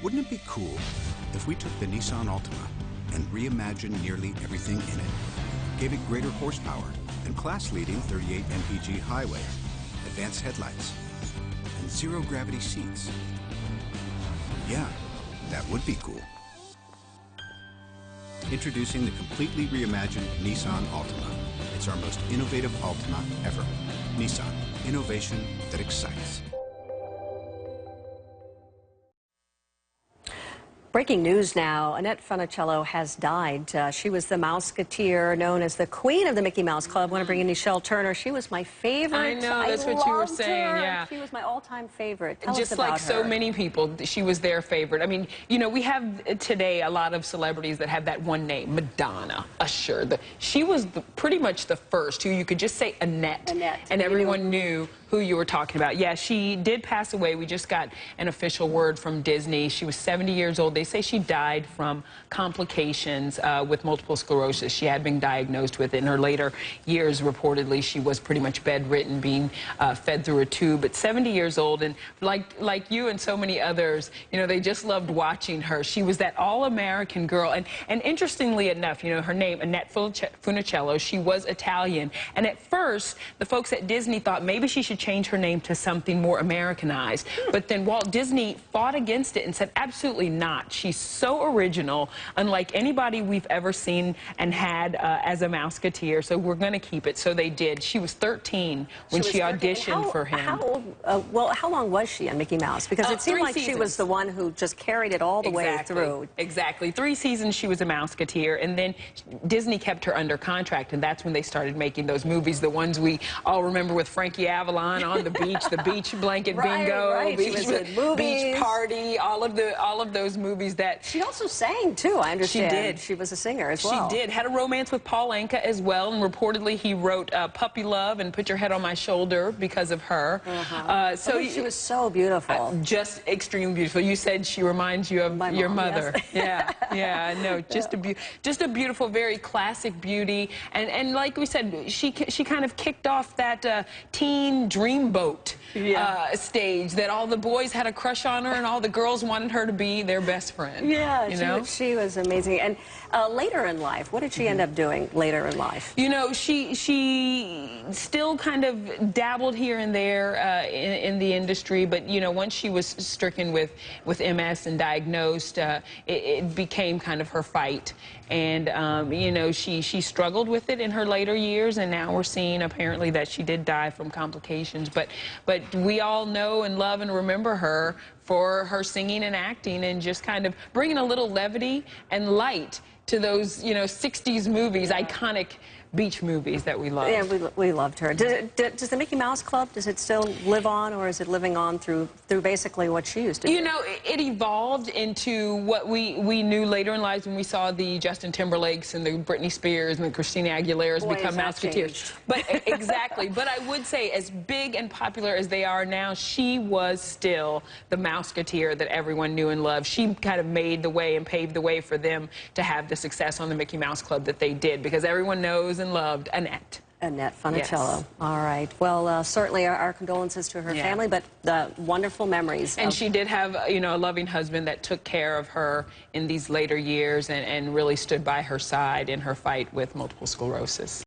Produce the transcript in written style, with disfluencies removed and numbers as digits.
Wouldn't it be cool if we took the Nissan Altima and reimagined nearly everything in it? Gave it greater horsepower and class-leading 38 mpg highway, advanced headlights, and zero-gravity seats. Yeah, that would be cool. Introducing the completely reimagined Nissan Altima. It's our most innovative Altima ever. Nissan, innovation that excites. Breaking news now, Annette Funicello has died. She was the Mouseketeer, known as the queen of the Mickey Mouse Club. I want to bring in Nichelle Turner. She was my favorite. I know, that's what you were saying, her. yeah. She was my all-time favorite. Tell Just us about like so her. many people, she was their favorite. I mean, you know, we have today a lot of celebrities that have that one name, Madonna, Usher. She was pretty much the first who you could just say Annette. And everyone knew who you were talking about. Yeah, she did pass away. We just got an official word from Disney. She was 70 years old. They say she died from complications with multiple sclerosis. She had been diagnosed with it. In her later years, reportedly, she was pretty much bedridden, being fed through a tube. But 70 years old, and like you and so many others, you know, they just loved watching her. She was that all-American girl. And interestingly enough, you know, her name, Annette Funicello, she was Italian. And at first, the folks at Disney thought maybe she should change her name to something more Americanized. But then Walt Disney fought against it and said, absolutely not. She's so original, unlike anybody we've ever seen and had as a Mouseketeer, so we're going to keep it. So they did. She was 13 when she auditioned for him. How old, well, how long was she on Mickey Mouse? Because it seemed like she was the one who just carried it all the way through. Exactly. 3 seasons she was a Mouseketeer, and then Disney kept her under contract, and that's when they started making those movies, the ones we all remember with Frankie Avalon on the beach, the beach blanket bingo, beach party, all of those movies that she also sang too. I understand. She did. She was a singer as well. She did. Had a romance with Paul Anka as well, and reportedly he wrote "Puppy Love" and "Put Your Head on My Shoulder" because of her. So she was so beautiful. Just extremely beautiful. You said she reminds you of your mother. Yes. Yeah. No, just a beautiful, very classic beauty, and like we said, she kind of kicked off that teen dreamboat stage that all the boys had a crush on her and all the girls wanted her to be their best friend. Yeah, you know? she was amazing. And later in life, what did she end up doing later in life? You know, she still kind of dabbled here and there in the industry, but you know, once she was stricken with MS and diagnosed, it became kind of her fight. And you know, she struggled with it in her later years, and now we're seeing apparently that she did die from complications. But we all know and love and remember her for her singing and acting and just kind of bringing a little levity and light to those, you know, 60s movies, iconic beach movies that we love. Yeah, we loved her. Does the Mickey Mouse Club, does it still live on, or is it living on through basically what she used to do? You know, it evolved into what we knew later in life when we saw the Justin Timberlakes and the Britney Spears and the Christina Aguileras become Mouseketeers. But exactly. But I would say, as big and popular as they are now, she was still the Mouseketeer that everyone knew and loved. She kind of made the way and paved the way for them to have the success on the Mickey Mouse Club that they did, because everyone knows and loved Annette. Annette Funicello. Yes. All right. Well, certainly our condolences to her family, but wonderful memories. And she did have, you know, a loving husband that took care of her in these later years and really stood by her side in her fight with multiple sclerosis.